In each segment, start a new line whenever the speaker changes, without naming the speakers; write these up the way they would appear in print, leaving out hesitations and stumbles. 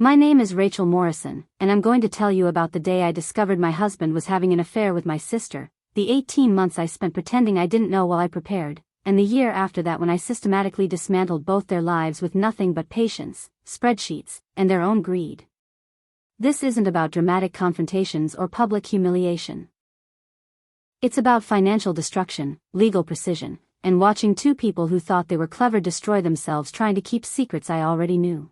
My name is Rachel Morrison, and I'm going to tell you about the day I discovered my husband was having an affair with my sister, the 18 months I spent pretending I didn't know while I prepared, and the year after that when I systematically dismantled both their lives with nothing but patience, spreadsheets, and their own greed. This isn't about dramatic confrontations or public humiliation. It's about financial destruction, legal precision, and watching two people who thought they were clever destroy themselves trying to keep secrets I already knew.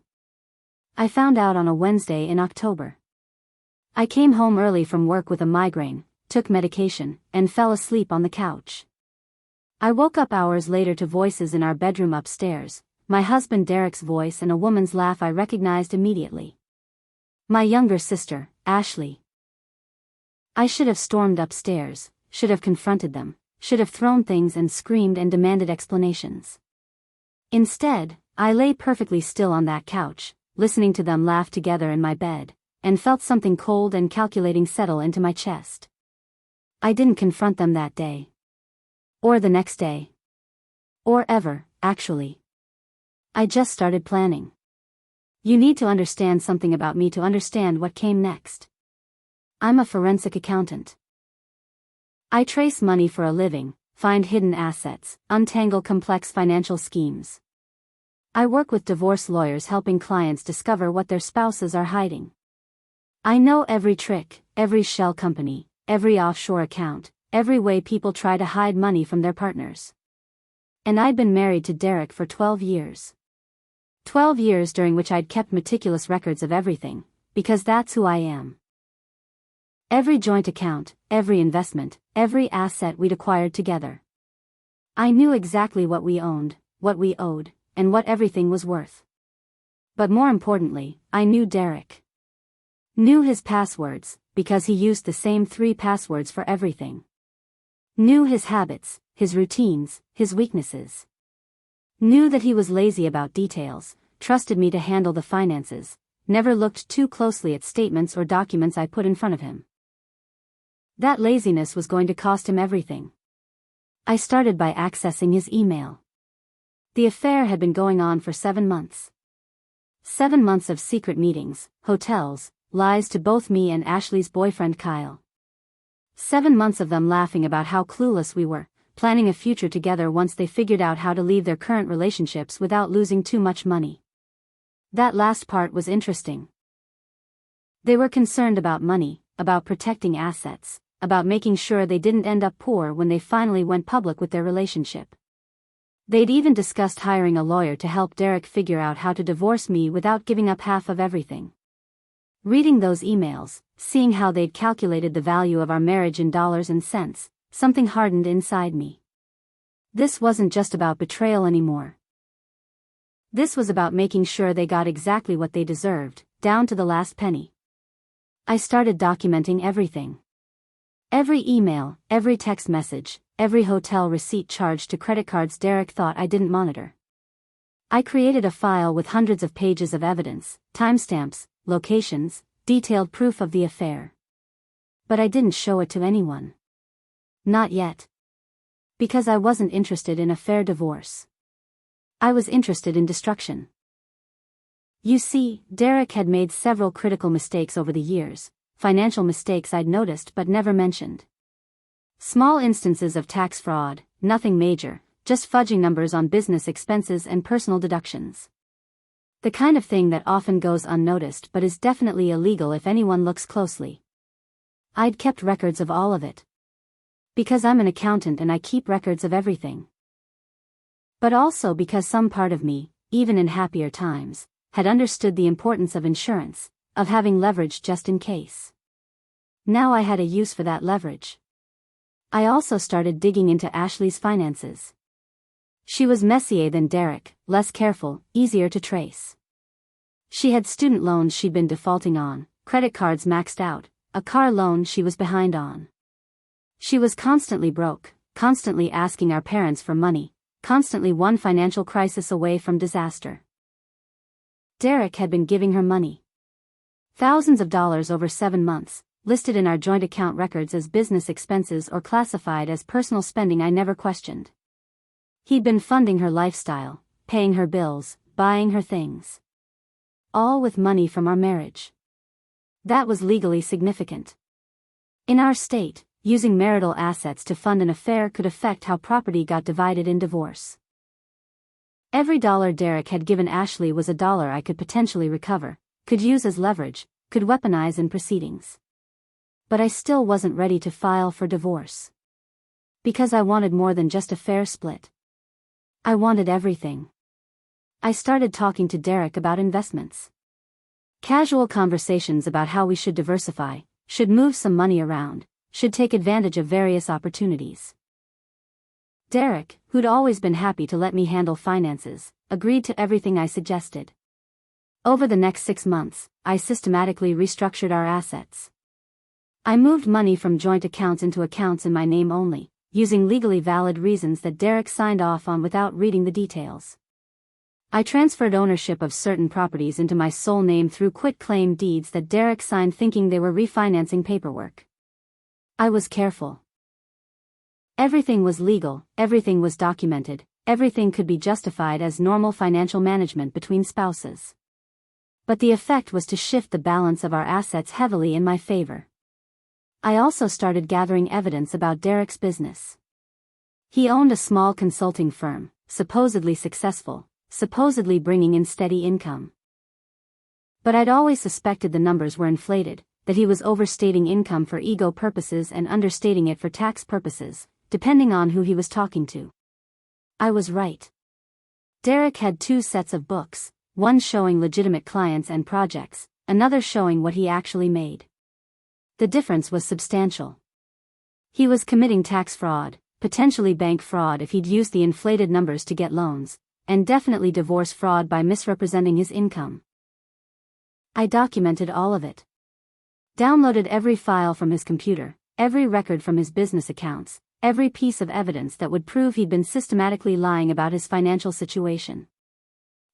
I found out on a Wednesday in October. I came home early from work with a migraine, took medication, and fell asleep on the couch. I woke up hours later to voices in our bedroom upstairs, my husband Derek's voice and a woman's laugh I recognized immediately. My younger sister, Ashley. I should have stormed upstairs, should have confronted them, should have thrown things and screamed and demanded explanations. Instead, I lay perfectly still on that couch, listening to them laugh together in my bed, and felt something cold and calculating settle into my chest. I didn't confront them that day. Or the next day. Or ever, actually. I just started planning. You need to understand something about me to understand what came next. I'm a forensic accountant. I trace money for a living, find hidden assets, untangle complex financial schemes. I work with divorce lawyers helping clients discover what their spouses are hiding. I know every trick, every shell company, every offshore account, every way people try to hide money from their partners. And I'd been married to Derek for 12 years. 12 years during which I'd kept meticulous records of everything, because that's who I am. Every joint account, every investment, every asset we'd acquired together. I knew exactly what we owned, what we owed, and what everything was worth. But more importantly, I knew Derek. Knew his passwords, because he used the same 3 passwords for everything. Knew his habits, his routines, his weaknesses. Knew that he was lazy about details, trusted me to handle the finances, never looked too closely at statements or documents I put in front of him. That laziness was going to cost him everything. I started by accessing his email. The affair had been going on for 7 months. 7 months of secret meetings, hotels, lies to both me and Ashley's boyfriend Kyle. 7 months of them laughing about how clueless we were, planning a future together once they figured out how to leave their current relationships without losing too much money. That last part was interesting. They were concerned about money, about protecting assets, about making sure they didn't end up poor when they finally went public with their relationship. They'd even discussed hiring a lawyer to help Derek figure out how to divorce me without giving up half of everything. Reading those emails, seeing how they'd calculated the value of our marriage in dollars and cents, something hardened inside me. This wasn't just about betrayal anymore. This was about making sure they got exactly what they deserved, down to the last penny. I started documenting everything. Every email, every text message, every hotel receipt charged to credit cards Derek thought I didn't monitor. I created a file with hundreds of pages of evidence, timestamps, locations, detailed proof of the affair. But I didn't show it to anyone. Not yet. Because I wasn't interested in a fair divorce. I was interested in destruction. You see, Derek had made several critical mistakes over the years, financial mistakes I'd noticed but never mentioned. Small instances of tax fraud, nothing major, just fudging numbers on business expenses and personal deductions. The kind of thing that often goes unnoticed but is definitely illegal if anyone looks closely. I'd kept records of all of it. Because I'm an accountant and I keep records of everything. But also because some part of me, even in happier times, had understood the importance of insurance, of having leverage just in case. Now I had a use for that leverage. I also started digging into Ashley's finances. She was messier than Derek, less careful, easier to trace. She had student loans she'd been defaulting on, credit cards maxed out, a car loan she was behind on. She was constantly broke, constantly asking our parents for money, constantly one financial crisis away from disaster. Derek had been giving her money. Thousands of dollars over 7 months, listed in our joint account records as business expenses or classified as personal spending I never questioned. He'd been funding her lifestyle, paying her bills, buying her things. all with money from our marriage. That was legally significant. In our state, using marital assets to fund an affair could affect how property got divided in divorce. Every dollar Derek had given Ashley was a dollar I could potentially recover, could use as leverage, could weaponize in proceedings. But I still wasn't ready to file for divorce. Because I wanted more than just a fair split. I wanted everything. I started talking to Derek about investments. Casual conversations about how we should diversify, should move some money around, should take advantage of various opportunities. Derek, who'd always been happy to let me handle finances, agreed to everything I suggested. Over the next 6 months, I systematically restructured our assets. I moved money from joint accounts into accounts in my name only, using legally valid reasons that Derek signed off on without reading the details. I transferred ownership of certain properties into my sole name through quit-claim deeds that Derek signed thinking they were refinancing paperwork. I was careful. Everything was legal, everything was documented, everything could be justified as normal financial management between spouses. But the effect was to shift the balance of our assets heavily in my favor. I also started gathering evidence about Derek's business. He owned a small consulting firm, supposedly successful, supposedly bringing in steady income. But I'd always suspected the numbers were inflated, that he was overstating income for ego purposes and understating it for tax purposes, depending on who he was talking to. I was right. Derek had 2 sets of books, one showing legitimate clients and projects, another showing what he actually made. The difference was substantial. He was committing tax fraud, potentially bank fraud if he'd used the inflated numbers to get loans, and definitely divorce fraud by misrepresenting his income. I documented all of it. Downloaded every file from his computer, every record from his business accounts, every piece of evidence that would prove he'd been systematically lying about his financial situation.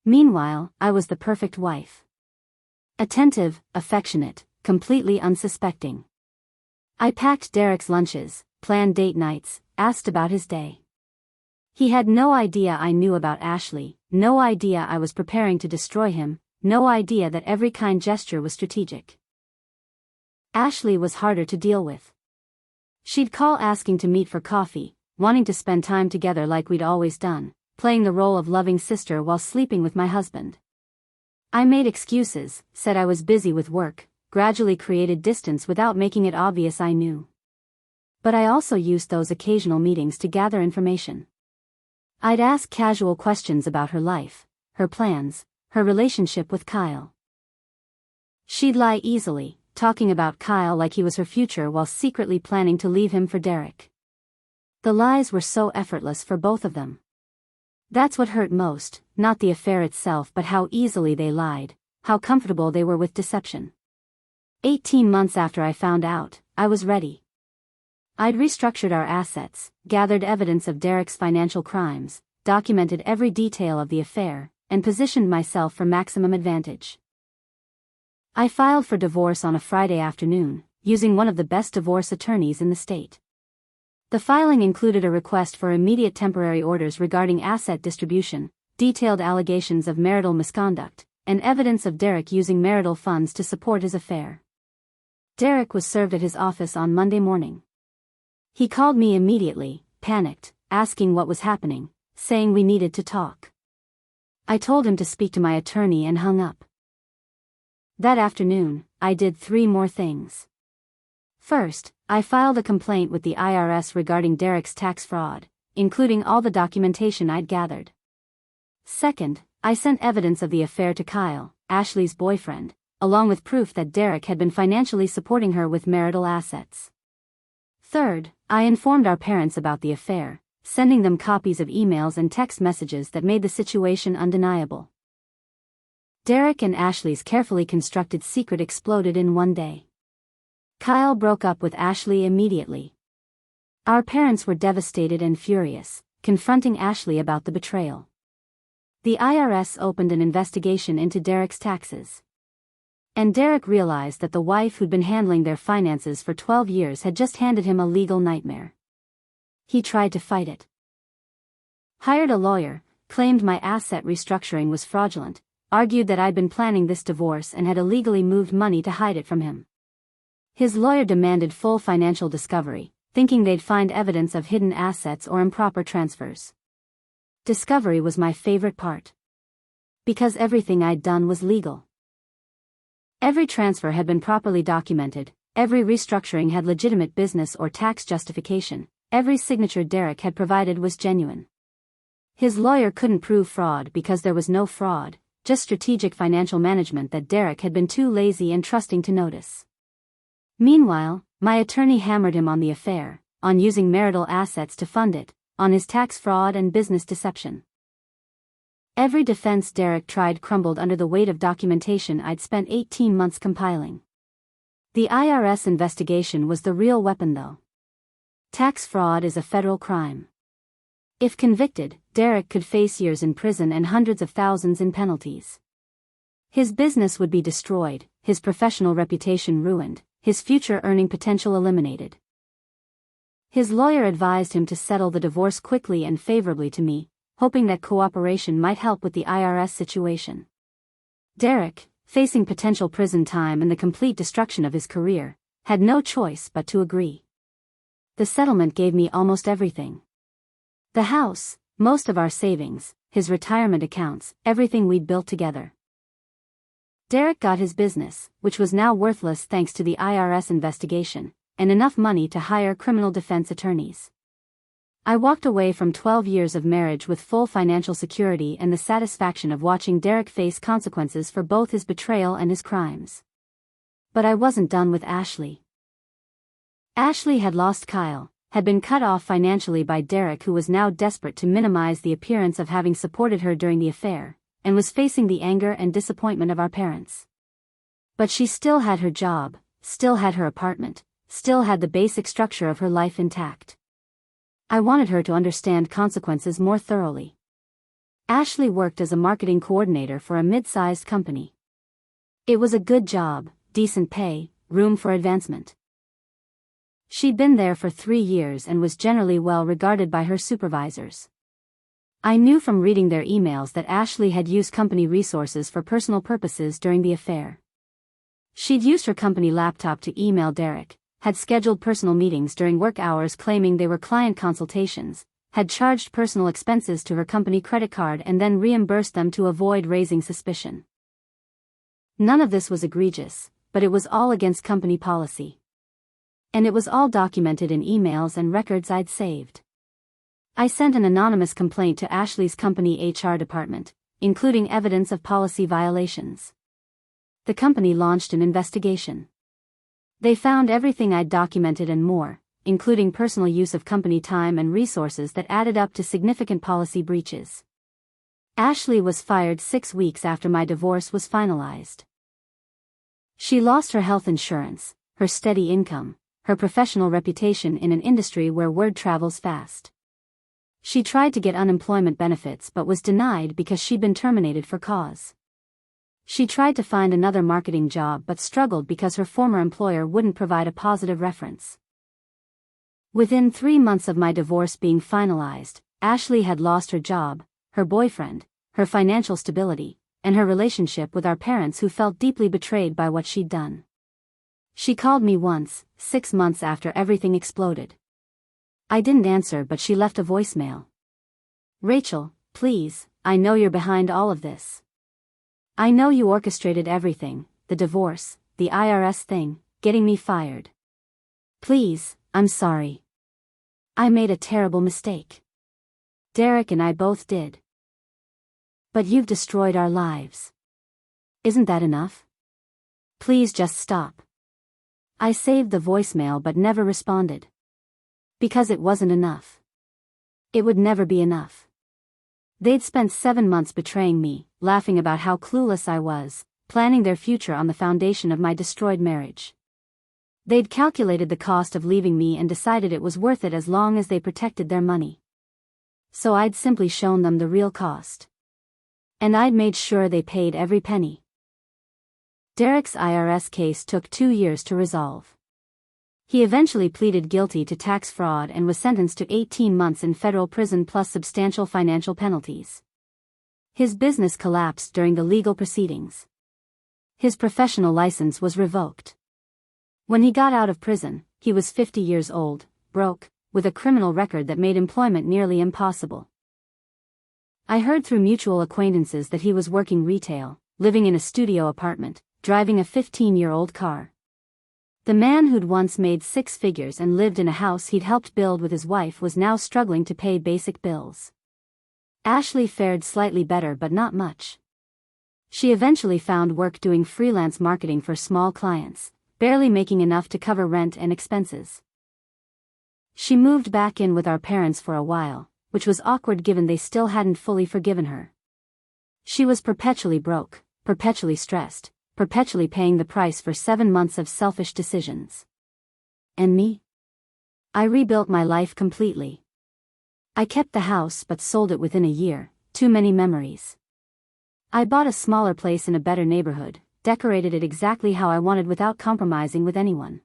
Meanwhile, I was the perfect wife. Attentive, affectionate, completely unsuspecting. I packed Derek's lunches, planned date nights, asked about his day. He had no idea I knew about Ashley, no idea I was preparing to destroy him, no idea that every kind gesture was strategic. Ashley was harder to deal with. She'd call asking to meet for coffee, wanting to spend time together like we'd always done, playing the role of loving sister while sleeping with my husband. I made excuses, said I was busy with work, gradually created distance without making it obvious I knew. But I also used those occasional meetings to gather information. I'd ask casual questions about her life, her plans, her relationship with Kyle. She'd lie easily, talking about Kyle like he was her future while secretly planning to leave him for Derek. The lies were so effortless for both of them. That's what hurt most, not the affair itself but how easily they lied, how comfortable they were with deception. 18 months after I found out, I was ready. I'd restructured our assets, gathered evidence of Derek's financial crimes, documented every detail of the affair, and positioned myself for maximum advantage. I filed for divorce on a Friday afternoon, using one of the best divorce attorneys in the state. The filing included a request for immediate temporary orders regarding asset distribution, detailed allegations of marital misconduct, and evidence of Derek using marital funds to support his affair. Derek was served at his office on Monday morning. He called me immediately, panicked, asking what was happening, saying we needed to talk. I told him to speak to my attorney and hung up. That afternoon, I did 3 more things. First, I filed a complaint with the IRS regarding Derek's tax fraud, including all the documentation I'd gathered. Second, I sent evidence of the affair to Kyle, Ashley's boyfriend, along with proof that Derek had been financially supporting her with marital assets. Third, I informed our parents about the affair, sending them copies of emails and text messages that made the situation undeniable. Derek and Ashley's carefully constructed secret exploded in one day. Kyle broke up with Ashley immediately. Our parents were devastated and furious, confronting Ashley about the betrayal. The IRS opened an investigation into Derek's taxes. And Derek realized that the wife who'd been handling their finances for 12 years had just handed him a legal nightmare. He tried to fight it. Hired a lawyer, claimed my asset restructuring was fraudulent, argued that I'd been planning this divorce and had illegally moved money to hide it from him. His lawyer demanded full financial discovery, thinking they'd find evidence of hidden assets or improper transfers. Discovery was my favorite part. Because everything I'd done was legal. Every transfer had been properly documented, every restructuring had legitimate business or tax justification, every signature Derek had provided was genuine. His lawyer couldn't prove fraud because there was no fraud, just strategic financial management that Derek had been too lazy and trusting to notice. Meanwhile, my attorney hammered him on the affair, on using marital assets to fund it, on his tax fraud and business deception. Every defense Derek tried crumbled under the weight of documentation I'd spent 18 months compiling. The IRS investigation was the real weapon though. Tax fraud is a federal crime. If convicted, Derek could face years in prison and hundreds of thousands in penalties. His business would be destroyed, his professional reputation ruined, his future earning potential eliminated. His lawyer advised him to settle the divorce quickly and favorably to me, hoping that cooperation might help with the IRS situation. Derek, facing potential prison time and the complete destruction of his career, had no choice but to agree. The settlement gave me almost everything. The house, most of our savings, his retirement accounts, everything we'd built together. Derek got his business, which was now worthless thanks to the IRS investigation, and enough money to hire criminal defense attorneys. I walked away from 12 years of marriage with full financial security and the satisfaction of watching Derek face consequences for both his betrayal and his crimes. But I wasn't done with Ashley. Ashley had lost Kyle, had been cut off financially by Derek, who was now desperate to minimize the appearance of having supported her during the affair, and was facing the anger and disappointment of our parents. But she still had her job, still had her apartment, still had the basic structure of her life intact. I wanted her to understand consequences more thoroughly. Ashley worked as a marketing coordinator for a mid-sized company. It was a good job, decent pay, room for advancement. She'd been there for 3 years and was generally well regarded by her supervisors. I knew from reading their emails that Ashley had used company resources for personal purposes during the affair. She'd used her company laptop to email Derek, had scheduled personal meetings during work hours claiming they were client consultations, had charged personal expenses to her company credit card and then reimbursed them to avoid raising suspicion. None of this was egregious, but it was all against company policy. And it was all documented in emails and records I'd saved. I sent an anonymous complaint to Ashley's company HR department, including evidence of policy violations. The company launched an investigation. They found everything I'd documented and more, including personal use of company time and resources that added up to significant policy breaches. Ashley was fired 6 weeks after my divorce was finalized. She lost her health insurance, her steady income, her professional reputation in an industry where word travels fast. She tried to get unemployment benefits but was denied because she'd been terminated for cause. She tried to find another marketing job but struggled because her former employer wouldn't provide a positive reference. Within 3 months of my divorce being finalized, Ashley had lost her job, her boyfriend, her financial stability, and her relationship with our parents, who felt deeply betrayed by what she'd done. She called me once, 6 months after everything exploded. I didn't answer, but she left a voicemail. "Rachel, please, I know you're behind all of this. I know you orchestrated everything, the divorce, the IRS thing, getting me fired. Please, I'm sorry. I made a terrible mistake. Derek and I both did. But you've destroyed our lives. Isn't that enough? Please just stop." I saved the voicemail but never responded. Because it wasn't enough. It would never be enough. They'd spent 7 months betraying me, laughing about how clueless I was, planning their future on the foundation of my destroyed marriage. They'd calculated the cost of leaving me and decided it was worth it as long as they protected their money. So I'd simply shown them the real cost. And I'd made sure they paid every penny. Derek's IRS case took 2 years to resolve. He eventually pleaded guilty to tax fraud and was sentenced to 18 months in federal prison plus substantial financial penalties. His business collapsed during the legal proceedings. His professional license was revoked. When he got out of prison, he was 50 years old, broke, with a criminal record that made employment nearly impossible. I heard through mutual acquaintances that he was working retail, living in a studio apartment, driving a 15-year-old car. The man who'd once made 6 figures and lived in a house he'd helped build with his wife was now struggling to pay basic bills. Ashley fared slightly better but not much. She eventually found work doing freelance marketing for small clients, barely making enough to cover rent and expenses. She moved back in with our parents for a while, which was awkward given they still hadn't fully forgiven her. She was perpetually broke, perpetually stressed, perpetually paying the price for 7 months of selfish decisions. And me? I rebuilt my life completely. I kept the house but sold it within a year, too many memories. I bought a smaller place in a better neighborhood, decorated it exactly how I wanted without compromising with anyone.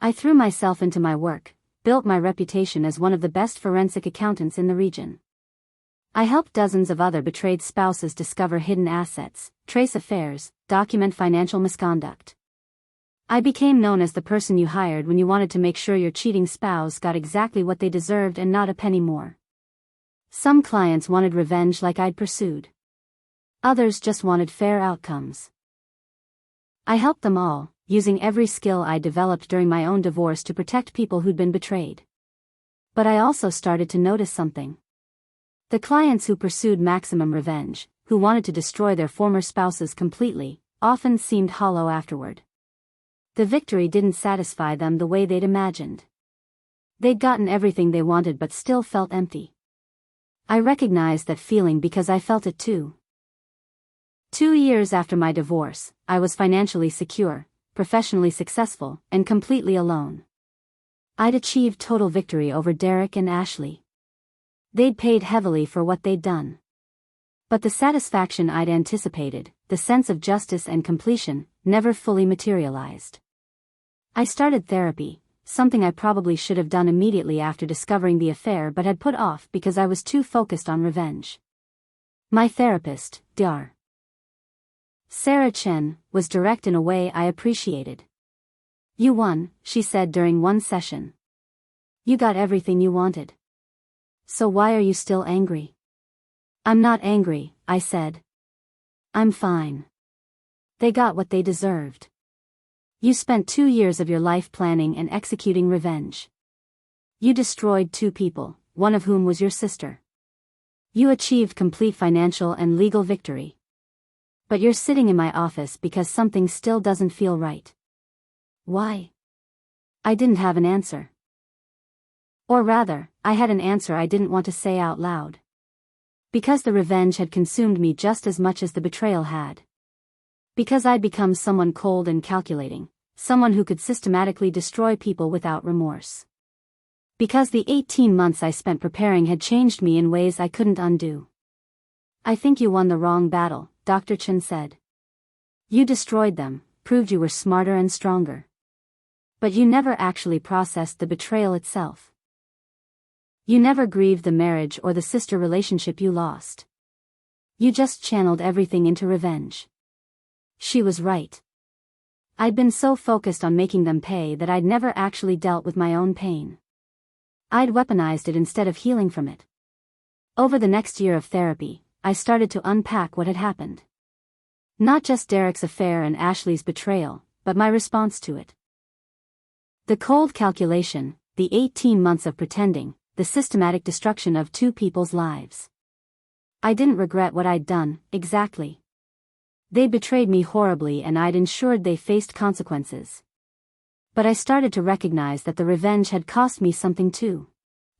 I threw myself into my work, built my reputation as one of the best forensic accountants in the region. I helped dozens of other betrayed spouses discover hidden assets, trace affairs, document financial misconduct. I became known as the person you hired when you wanted to make sure your cheating spouse got exactly what they deserved and not a penny more. Some clients wanted revenge like I'd pursued. Others just wanted fair outcomes. I helped them all, using every skill I developed during my own divorce to protect people who'd been betrayed. But I also started to notice something. The clients who pursued maximum revenge, who wanted to destroy their former spouses completely, often seemed hollow afterward. The victory didn't satisfy them the way they'd imagined. They'd gotten everything they wanted but still felt empty. I recognized that feeling because I felt it too. 2 years after my divorce, I was financially secure, professionally successful, and completely alone. I'd achieved total victory over Derek and Ashley. They'd paid heavily for what they'd done. But the satisfaction I'd anticipated, the sense of justice and completion, never fully materialized. I started therapy, something I probably should have done immediately after discovering the affair but had put off because I was too focused on revenge. My therapist, Dr. Sarah Chen, was direct in a way I appreciated. "You won," she said during one session. "You got everything you wanted. So why are you still angry?" "I'm not angry," I said. "I'm fine. They got what they deserved. You spent 2 years of your life planning and executing revenge. You destroyed 2 people, one of whom was your sister. You achieved complete financial and legal victory. But you're sitting in my office because something still doesn't feel right. Why?" I didn't have an answer. Or rather, I had an answer I didn't want to say out loud. Because the revenge had consumed me just as much as the betrayal had. Because I'd become someone cold and calculating, someone who could systematically destroy people without remorse. Because the 18 months I spent preparing had changed me in ways I couldn't undo. "I think you won the wrong battle," Dr. Chen said. "You destroyed them, proved you were smarter and stronger. But you never actually processed the betrayal itself. You never grieved the marriage or the sister relationship you lost. You just channeled everything into revenge." She was right. I'd been so focused on making them pay that I'd never actually dealt with my own pain. I'd weaponized it instead of healing from it. Over the next year of therapy, I started to unpack what had happened. Not just Derek's affair and Ashley's betrayal, but my response to it. The cold calculation, the 18 months of pretending, the systematic destruction of 2 people's lives. I didn't regret what I'd done, exactly. They betrayed me horribly and I'd ensured they faced consequences. But I started to recognize that the revenge had cost me something too.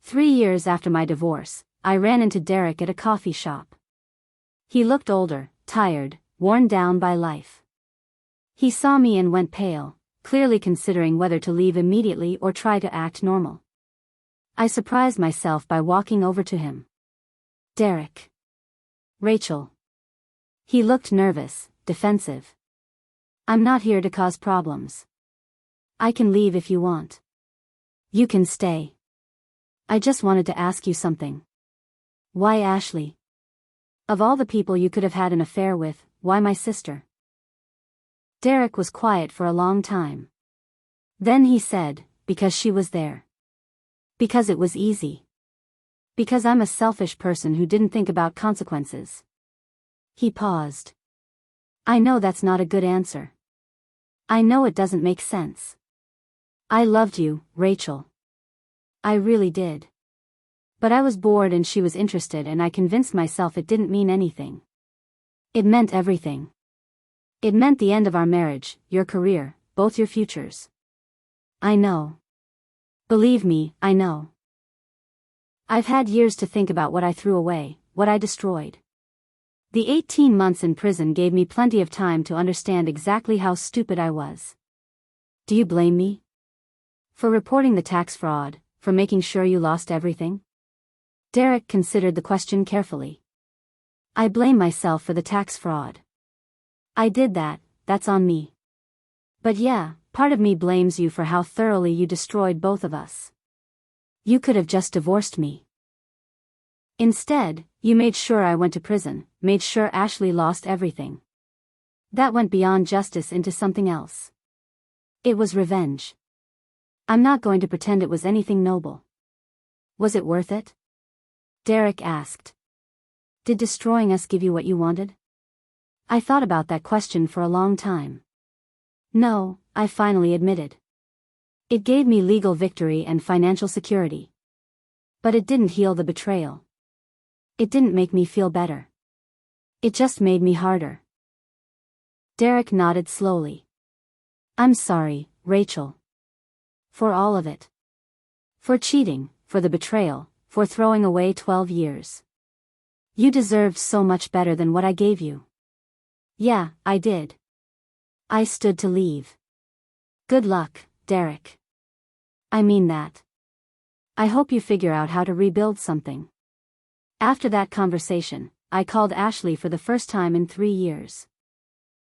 3 years after my divorce, I ran into Derek at a coffee shop. He looked older, tired, worn down by life. He saw me and went pale, clearly considering whether to leave immediately or try to act normal. I surprised myself by walking over to him. "Derek." "Rachel." He looked nervous, defensive. "I'm not here to cause problems. I can leave if you want. You can stay. I just wanted to ask you something." "Why Ashley?" Of all the people you could have had an affair with, why my sister? Derek was quiet for a long time. Then he said, because she was there. Because it was easy. Because I'm a selfish person who didn't think about consequences. He paused. I know that's not a good answer. I know it doesn't make sense. I loved you, Rachel. I really did. But I was bored and she was interested, and I convinced myself it didn't mean anything. It meant everything. It meant the end of our marriage, your career, both your futures. I know. Believe me, I know. I've had years to think about what I threw away, what I destroyed. The 18 months in prison gave me plenty of time to understand exactly how stupid I was. Do you blame me? For reporting the tax fraud, for making sure you lost everything? Derek considered the question carefully. I blame myself for the tax fraud. I did that, that's on me. But yeah, part of me blames you for how thoroughly you destroyed both of us. You could have just divorced me. Instead, you made sure I went to prison, made sure Ashley lost everything. That went beyond justice into something else. It was revenge. I'm not going to pretend it was anything noble. Was it worth it? Derek asked. Did destroying us give you what you wanted? I thought about that question for a long time. No, I finally admitted. It gave me legal victory and financial security. But it didn't heal the betrayal. It didn't make me feel better. It just made me harder. Derek nodded slowly. I'm sorry, Rachel. For all of it. For cheating, for the betrayal, for throwing away 12 years. You deserved so much better than what I gave you. Yeah, I did. I stood to leave. Good luck, Derek. I mean that. I hope you figure out how to rebuild something. After that conversation, I called Ashley for the first time in 3 years.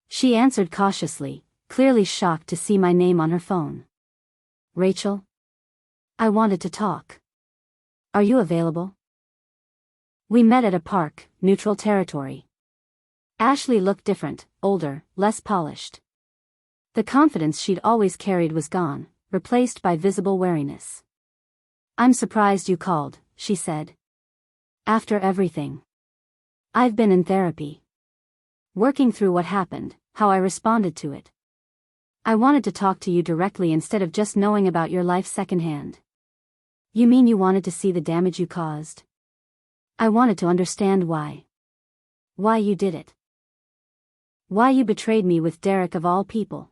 She answered cautiously, clearly shocked to see my name on her phone. Rachel? I wanted to talk. Are you available? We met at a park, neutral territory. Ashley looked different, older, less polished. The confidence she'd always carried was gone, replaced by visible wariness. I'm surprised you called, she said. After everything. I've been in therapy. Working through what happened, how I responded to it. I wanted to talk to you directly instead of just knowing about your life secondhand. You mean you wanted to see the damage you caused? I wanted to understand why. Why you did it. Why you betrayed me with Derek of all people.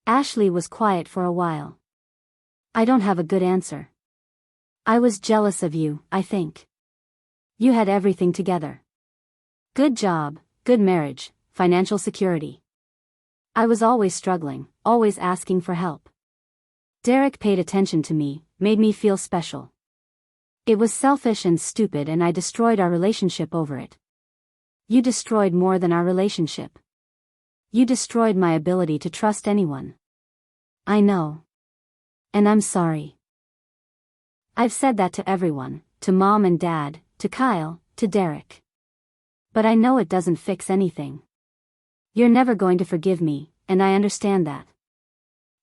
Ashley was quiet for a while. I don't have a good answer. I was jealous of you, I think. You had everything together. Good job, good marriage, financial security. I was always struggling, always asking for help. Derek paid attention to me, made me feel special. It was selfish and stupid, and I destroyed our relationship over it. You destroyed more than our relationship. You destroyed my ability to trust anyone. I know. And I'm sorry. I've said that to everyone, to Mom and Dad, to Kyle, to Derek. But I know it doesn't fix anything. You're never going to forgive me, and I understand that.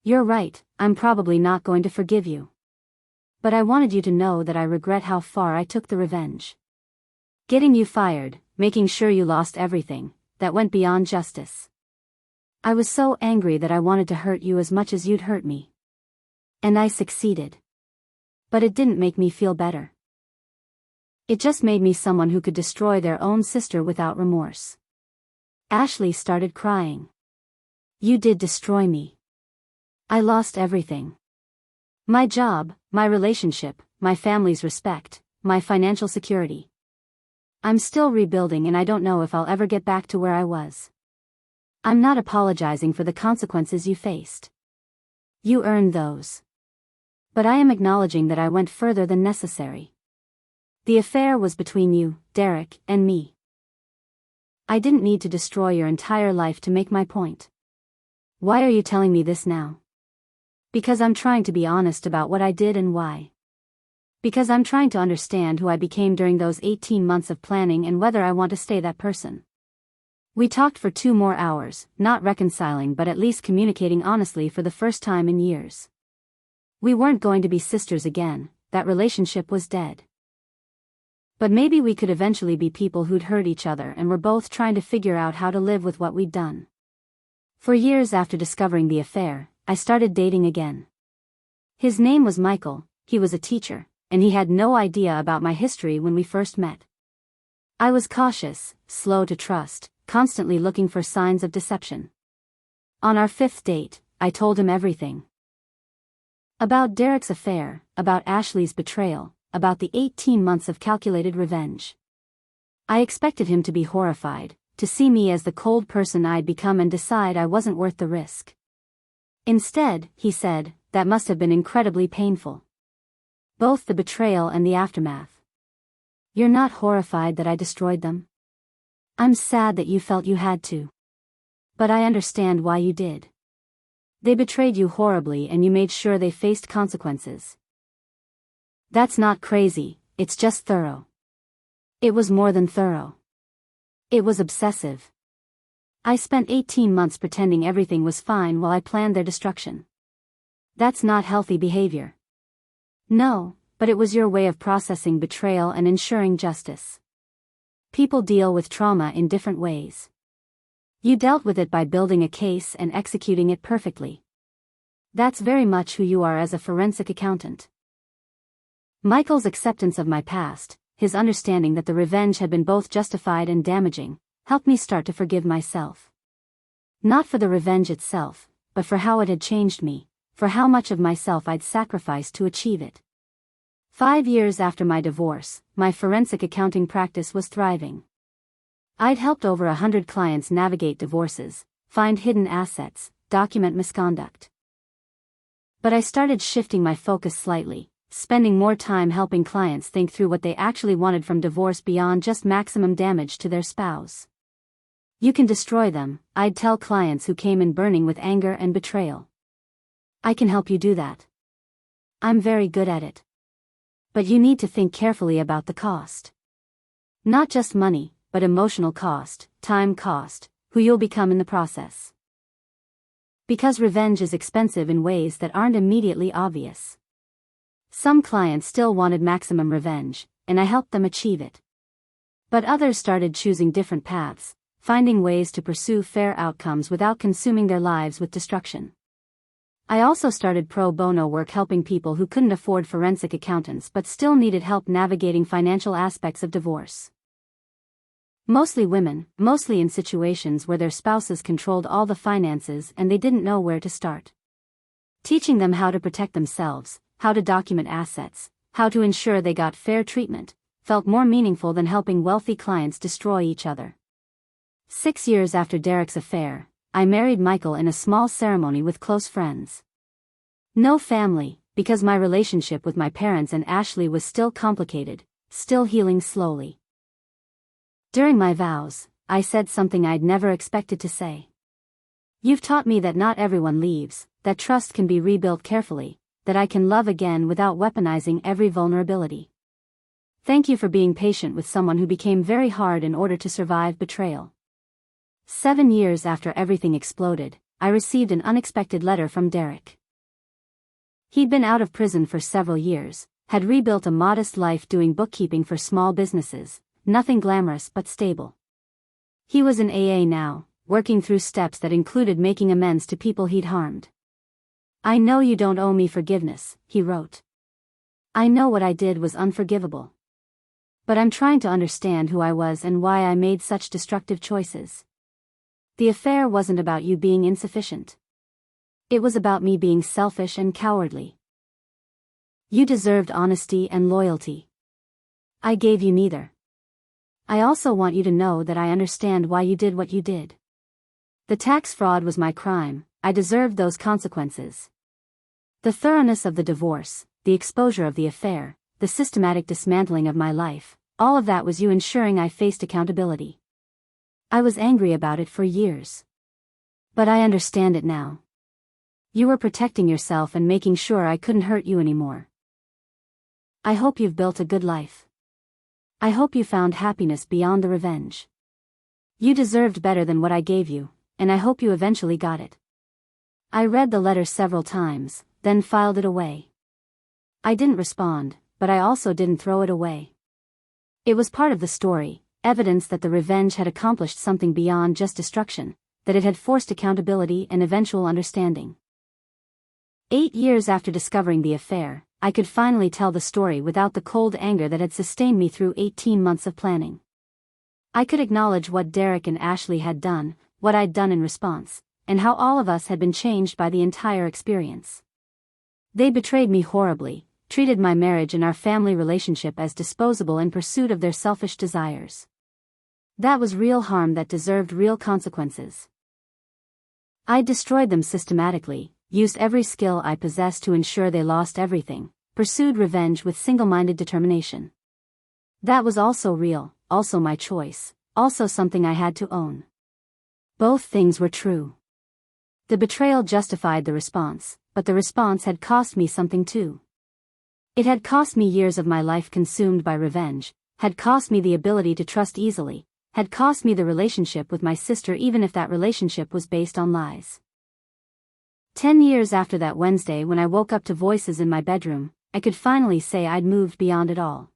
You're right, I'm probably not going to forgive you. But I wanted you to know that I regret how far I took the revenge. Getting you fired, making sure you lost everything, that went beyond justice. I was so angry that I wanted to hurt you as much as you'd hurt me. And I succeeded. But it didn't make me feel better. It just made me someone who could destroy their own sister without remorse. Ashley started crying. You did destroy me. I lost everything. My job, my relationship, my family's respect, my financial security. I'm still rebuilding, and I don't know if I'll ever get back to where I was. I'm not apologizing for the consequences you faced. You earned those. But I am acknowledging that I went further than necessary. The affair was between you, Derek, and me. I didn't need to destroy your entire life to make my point. Why are you telling me this now? Because I'm trying to be honest about what I did and why. Because I'm trying to understand who I became during those 18 months of planning and whether I want to stay that person. We talked for 2 more hours, not reconciling but at least communicating honestly for the first time in years. We weren't going to be sisters again, that relationship was dead. But maybe we could eventually be people who'd hurt each other and were both trying to figure out how to live with what we'd done. For years after discovering the affair, I started dating again. His name was Michael, he was a teacher, and he had no idea about my history when we first met. I was cautious, slow to trust, constantly looking for signs of deception. On our 5th date, I told him everything. About Derek's affair, about Ashley's betrayal, about the 18 months of calculated revenge. I expected him to be horrified, to see me as the cold person I'd become and decide I wasn't worth the risk. Instead, he said, that must have been incredibly painful. Both the betrayal and the aftermath. You're not horrified that I destroyed them? I'm sad that you felt you had to. But I understand why you did. They betrayed you horribly and you made sure they faced consequences. That's not crazy, it's just thorough. It was more than thorough. It was obsessive. I spent 18 months pretending everything was fine while I planned their destruction. That's not healthy behavior. No, but it was your way of processing betrayal and ensuring justice. People deal with trauma in different ways. You dealt with it by building a case and executing it perfectly. That's very much who you are as a forensic accountant. Michael's acceptance of my past, his understanding that the revenge had been both justified and damaging, helped me start to forgive myself. Not for the revenge itself, but for how it had changed me, for how much of myself I'd sacrificed to achieve it. 5 years after my divorce, my forensic accounting practice was thriving. I'd helped over 100 clients navigate divorces, find hidden assets, document misconduct. But I started shifting my focus slightly, spending more time helping clients think through what they actually wanted from divorce beyond just maximum damage to their spouse. You can destroy them, I'd tell clients who came in burning with anger and betrayal. I can help you do that. I'm very good at it. But you need to think carefully about the cost. Not just money, but emotional cost, time cost, who you'll become in the process. Because revenge is expensive in ways that aren't immediately obvious. Some clients still wanted maximum revenge, and I helped them achieve it. But others started choosing different paths, finding ways to pursue fair outcomes without consuming their lives with destruction. I also started pro bono work helping people who couldn't afford forensic accountants but still needed help navigating financial aspects of divorce. Mostly women, mostly in situations where their spouses controlled all the finances and they didn't know where to start. Teaching them how to protect themselves, how to document assets, how to ensure they got fair treatment, felt more meaningful than helping wealthy clients destroy each other. 6 years after Derek's affair, I married Michael in a small ceremony with close friends. No family, because my relationship with my parents and Ashley was still complicated, still healing slowly. During my vows, I said something I'd never expected to say. You've taught me that not everyone leaves, that trust can be rebuilt carefully, that I can love again without weaponizing every vulnerability. Thank you for being patient with someone who became very hard in order to survive betrayal. 7 years after everything exploded, I received an unexpected letter from Derek. He'd been out of prison for several years, had rebuilt a modest life doing bookkeeping for small businesses, nothing glamorous but stable. He was in AA now, working through steps that included making amends to people he'd harmed. I know you don't owe me forgiveness, he wrote. I know what I did was unforgivable. But I'm trying to understand who I was and why I made such destructive choices. The affair wasn't about you being insufficient. It was about me being selfish and cowardly. You deserved honesty and loyalty. I gave you neither. I also want you to know that I understand why you did what you did. The tax fraud was my crime, I deserved those consequences. The thoroughness of the divorce, the exposure of the affair, the systematic dismantling of my life, all of that was you ensuring I faced accountability. I was angry about it for years. But I understand it now. You were protecting yourself and making sure I couldn't hurt you anymore. I hope you've built a good life. I hope you found happiness beyond the revenge. You deserved better than what I gave you, and I hope you eventually got it. I read the letter several times, then filed it away. I didn't respond, but I also didn't throw it away. It was part of the story, evidence that the revenge had accomplished something beyond just destruction, that it had forced accountability and eventual understanding. 8 years after discovering the affair, I could finally tell the story without the cold anger that had sustained me through 18 months of planning. I could acknowledge what Derek and Ashley had done, what I'd done in response, and how all of us had been changed by the entire experience. They betrayed me horribly, treated my marriage and our family relationship as disposable in pursuit of their selfish desires. That was real harm that deserved real consequences. I destroyed them systematically, used every skill I possessed to ensure they lost everything, pursued revenge with single-minded determination. That was also real, also my choice, also something I had to own. Both things were true. The betrayal justified the response, but the response had cost me something too. It had cost me years of my life consumed by revenge, had cost me the ability to trust easily, had cost me the relationship with my sister even if that relationship was based on lies. 10 years after that Wednesday when I woke up to voices in my bedroom, I could finally say I'd moved beyond it all.